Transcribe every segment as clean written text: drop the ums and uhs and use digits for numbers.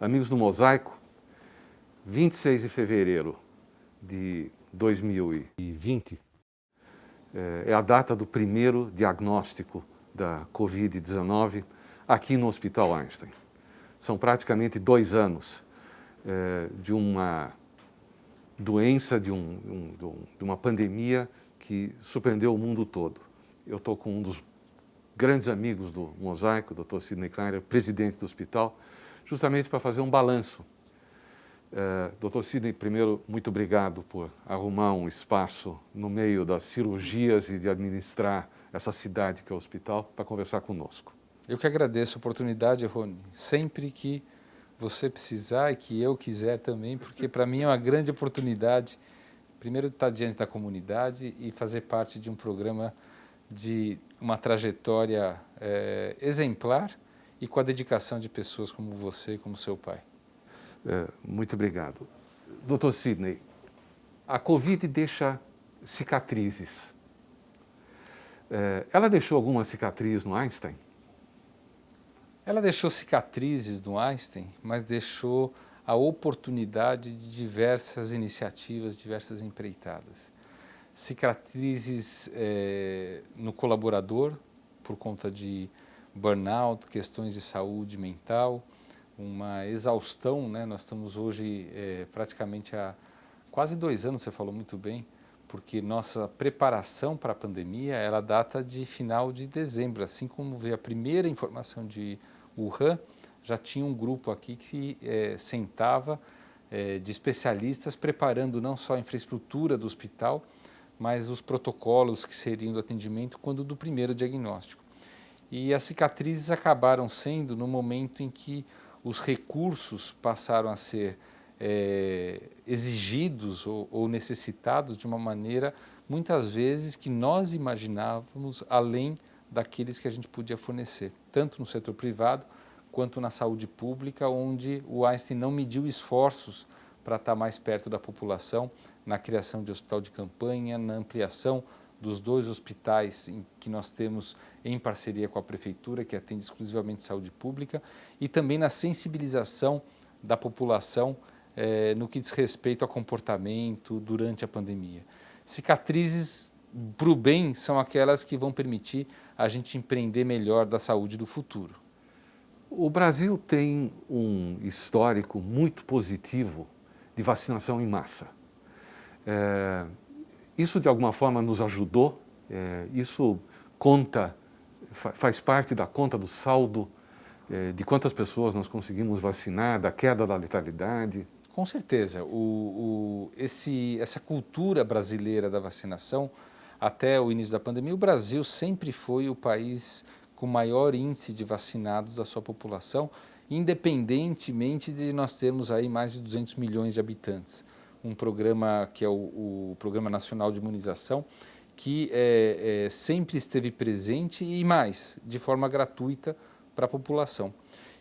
Amigos do Mosaico, 26 de fevereiro de 2020 é a data do primeiro diagnóstico da Covid-19 aqui no Hospital Einstein. São praticamente 2 anos de uma doença, de uma pandemia que surpreendeu o mundo todo. Eu estou com um dos grandes amigos do Mosaico, o Dr. Sidney Kleiner, presidente do hospital, justamente para fazer um balanço. Dr. Sidney, primeiro, muito obrigado por arrumar um espaço no meio das cirurgias e de administrar essa cidade que é o hospital para conversar conosco. Eu que agradeço a oportunidade, Rony, sempre que você precisar e que eu quiser também, porque para mim é uma grande oportunidade, primeiro, estar diante da comunidade e fazer parte de um programa de uma trajetória exemplar e com a dedicação de pessoas como você e como seu pai. Muito obrigado. Dr. Sidney, a Covid deixa cicatrizes. Ela deixou alguma cicatriz no Einstein? Ela deixou cicatrizes no Einstein, mas deixou a oportunidade de diversas iniciativas, diversas empreitadas. Cicatrizes no colaborador, por conta de burnout, questões de saúde mental, uma exaustão, né? Nós estamos hoje praticamente há quase 2 anos, você falou muito bem, porque nossa preparação para a pandemia, ela data de final de dezembro, assim como veio a primeira informação de Wuhan, já tinha um grupo aqui que sentava de especialistas preparando não só a infraestrutura do hospital, mas os protocolos que seriam do atendimento quando do primeiro diagnóstico. E as cicatrizes acabaram sendo no momento em que os recursos passaram a ser exigidos ou necessitados de uma maneira, muitas vezes, que nós imaginávamos além daqueles que a gente podia fornecer, tanto no setor privado quanto na saúde pública, onde o Einstein não mediu esforços para estar mais perto da população, na criação de hospital de campanha, na ampliação dos 2 hospitais que nós temos em parceria com a Prefeitura, que atende exclusivamente saúde pública, e também na sensibilização da população no que diz respeito ao comportamento durante a pandemia. Cicatrizes para o bem são aquelas que vão permitir a gente empreender melhor da saúde do futuro. O Brasil tem um histórico muito positivo de vacinação em massa. Isso de alguma forma nos ajudou, isso conta, faz parte da conta do saldo de quantas pessoas nós conseguimos vacinar, da queda da letalidade. Com certeza, essa cultura brasileira da vacinação, até o início da pandemia, o Brasil sempre foi o país com maior índice de vacinados da sua população, independentemente de nós termos aí mais de 200 milhões de habitantes. Um programa que é o Programa Nacional de Imunização, que sempre esteve presente e mais, de forma gratuita para a população.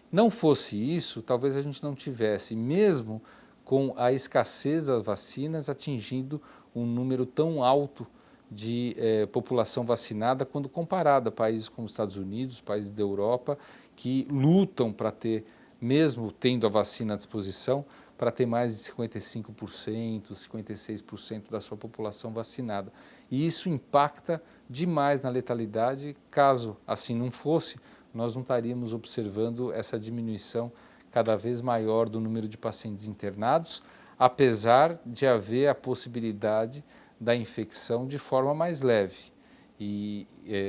Não fosse isso, talvez a gente não tivesse, mesmo com a escassez das vacinas, atingindo um número tão alto de população vacinada quando comparado a países como os Estados Unidos, países da Europa, que lutam para ter, mesmo tendo a vacina à disposição, para ter mais de 55%, 56% da sua população vacinada. E isso impacta demais na letalidade. Caso assim não fosse, nós não estaríamos observando essa diminuição cada vez maior do número de pacientes internados, apesar de haver a possibilidade da infecção de forma mais leve. E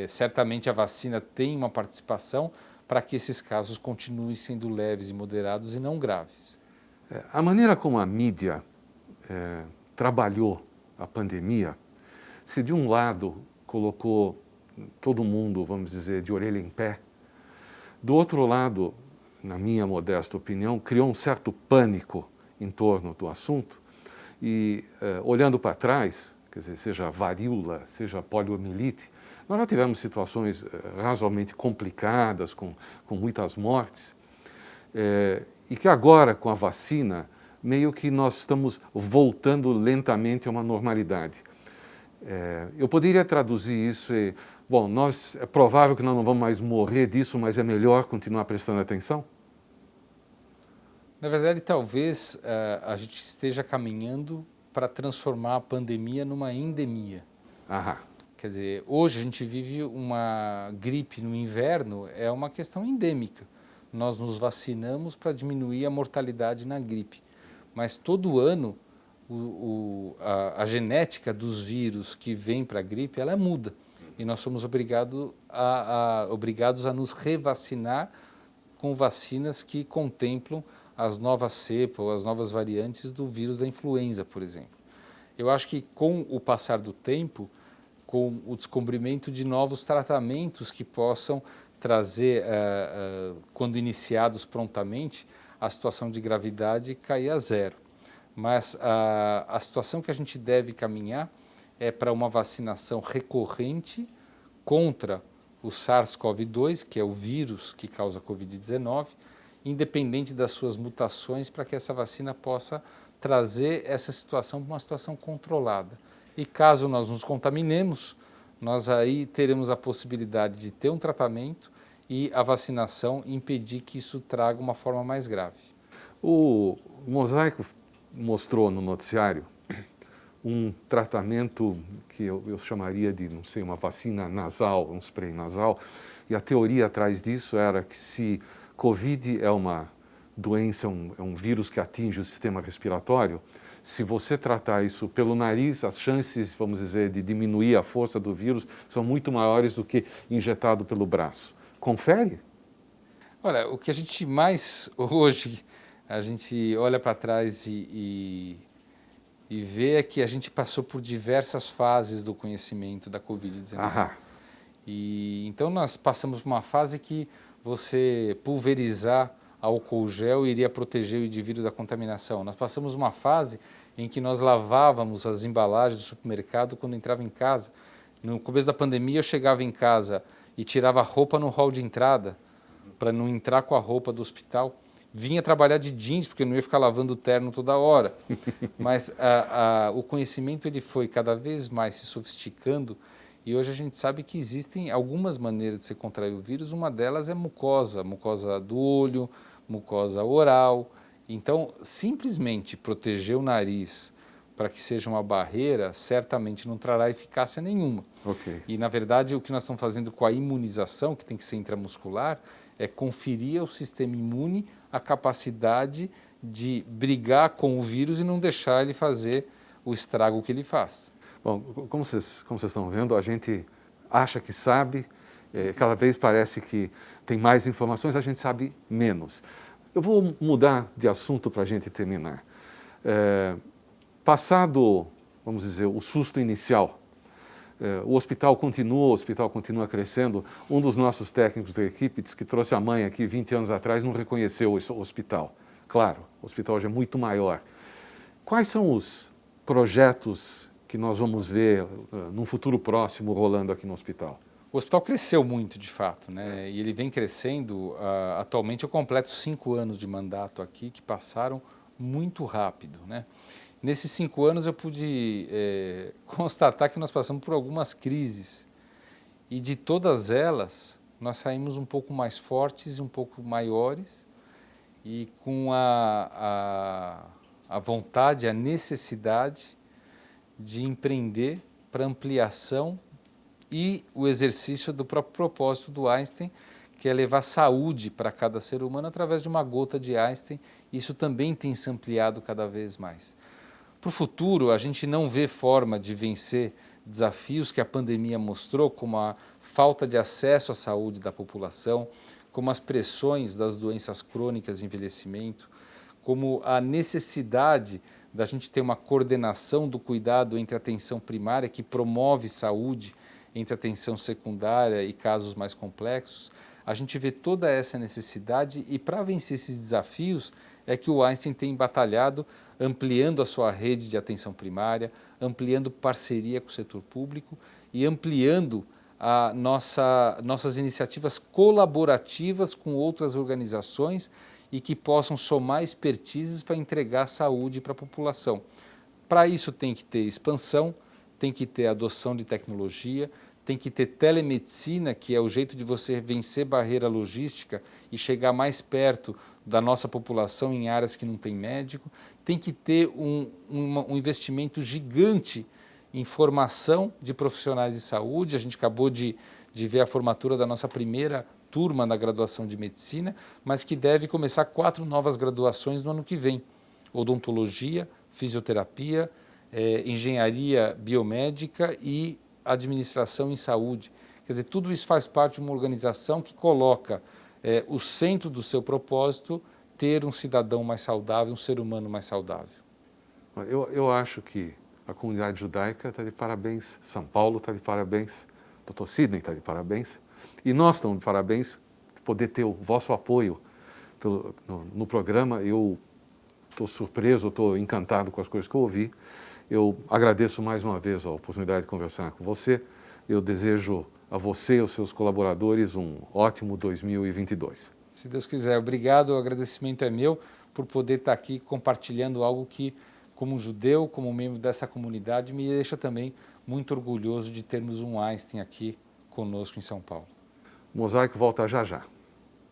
certamente a vacina tem uma participação para que esses casos continuem sendo leves e moderados e não graves. A maneira como a mídia trabalhou a pandemia, se de um lado colocou todo mundo, vamos dizer, de orelha em pé, do outro lado, na minha modesta opinião, criou um certo pânico em torno do assunto e, olhando para trás, quer dizer, seja varíola, seja poliomielite, nós já tivemos situações razoavelmente complicadas, com muitas mortes, e que agora, com a vacina, meio que nós estamos voltando lentamente a uma normalidade. Eu poderia traduzir isso e, bom, é provável que nós não vamos mais morrer disso, mas é melhor continuar prestando atenção? Na verdade, talvez a gente esteja caminhando para transformar a pandemia numa endemia. Aham. Quer dizer, hoje a gente vive uma gripe no inverno, é uma questão endêmica. Nós nos vacinamos para diminuir a mortalidade na gripe. Mas todo ano a genética dos vírus que vem para a gripe, ela muda. E nós somos obrigados a nos revacinar com vacinas que contemplam as novas cepas ou as novas variantes do vírus da influenza, por exemplo. Eu acho que com o passar do tempo, com o descobrimento de novos tratamentos que possam trazer, quando iniciados prontamente, a situação de gravidade cair a zero. Mas a situação que a gente deve caminhar é para uma vacinação recorrente contra o SARS-CoV-2, que é o vírus que causa a Covid-19, independente das suas mutações, para que essa vacina possa trazer essa situação para uma situação controlada. E caso nós nos contaminemos, nós aí teremos a possibilidade de ter um tratamento e a vacinação impedir que isso traga uma forma mais grave. O Mosaico mostrou no noticiário um tratamento que eu chamaria de, não sei, uma vacina nasal, um spray nasal, e a teoria atrás disso era que se Covid é uma doença, é um vírus que atinge o sistema respiratório, se você tratar isso pelo nariz, as chances, vamos dizer, de diminuir a força do vírus são muito maiores do que injetado pelo braço. Confere? Olha, o que a gente mais hoje, a gente olha para trás e vê é que a gente passou por diversas fases do conhecimento da Covid-19. E então nós passamos por uma fase que você pulverizar álcool gel iria proteger o indivíduo da contaminação. Nós passamos uma fase em que nós lavávamos as embalagens do supermercado quando entrava em casa. No começo da pandemia eu chegava em casa e tirava a roupa no hall de entrada para não entrar com a roupa do hospital. Vinha trabalhar de jeans, porque eu não ia ficar lavando o terno toda hora. Mas o conhecimento ele foi cada vez mais se sofisticando e hoje a gente sabe que existem algumas maneiras de se contrair o vírus. Uma delas é mucosa do olho, mucosa oral. Então, simplesmente proteger o nariz para que seja uma barreira, certamente não trará eficácia nenhuma. Okay. E, na verdade, o que nós estamos fazendo com a imunização, que tem que ser intramuscular, é conferir ao sistema imune a capacidade de brigar com o vírus e não deixar ele fazer o estrago que ele faz. Bom, como vocês estão vendo, a gente acha que sabe, cada vez parece que tem mais informações, a gente sabe menos. Eu vou mudar de assunto para a gente terminar. Passado, vamos dizer, o susto inicial, o hospital continua crescendo. Um dos nossos técnicos da equipe disse que trouxe a mãe aqui 20 anos atrás, não reconheceu o hospital. Claro, o hospital hoje é muito maior. Quais são os projetos que nós vamos ver num futuro próximo rolando aqui no hospital? O hospital cresceu muito, de fato, né? E ele vem crescendo. Atualmente eu completo 5 anos de mandato aqui, que passaram muito rápido, né? Nesses 5 anos eu pude constatar que nós passamos por algumas crises e de todas elas nós saímos um pouco mais fortes e um pouco maiores e com a vontade, a necessidade de empreender para ampliação e o exercício do próprio propósito do Einstein, que é levar saúde para cada ser humano através de uma gota de Einstein. Isso também tem se ampliado cada vez mais. Para o futuro, a gente não vê forma de vencer desafios que a pandemia mostrou, como a falta de acesso à saúde da população, como as pressões das doenças crônicas e envelhecimento, como a necessidade da gente ter uma coordenação do cuidado entre a atenção primária, que promove saúde, entre a atenção secundária e casos mais complexos. A gente vê toda essa necessidade e para vencer esses desafios é que o Einstein tem batalhado, ampliando a sua rede de atenção primária, ampliando parceria com o setor público e ampliando nossas iniciativas colaborativas com outras organizações e que possam somar expertises para entregar saúde para a população. Para isso tem que ter expansão, tem que ter adoção de tecnologia, tem que ter telemedicina, que é o jeito de você vencer barreira logística e chegar mais perto da nossa população em áreas que não tem médico, tem que ter um investimento gigante em formação de profissionais de saúde. A gente acabou de ver a formatura da nossa primeira turma na graduação de medicina, mas que deve começar 4 novas graduações no ano que vem: odontologia, fisioterapia, engenharia biomédica e administração em saúde. Quer dizer, tudo isso faz parte de uma organização que coloca o centro do seu propósito ter um cidadão mais saudável, um ser humano mais saudável. Eu acho que a comunidade judaica está de parabéns, São Paulo está de parabéns, Dr. Sidney está de parabéns, e nós estamos de parabéns de poder ter o vosso apoio no programa. Eu estou surpreso, estou encantado com as coisas que eu ouvi. Eu agradeço mais uma vez a oportunidade de conversar com você. Eu desejo a você e aos seus colaboradores um ótimo 2022. Se Deus quiser. Obrigado, o agradecimento é meu por poder estar aqui compartilhando algo que, como judeu, como membro dessa comunidade, me deixa também muito orgulhoso de termos um Einstein aqui conosco em São Paulo. O Mosaico volta já já.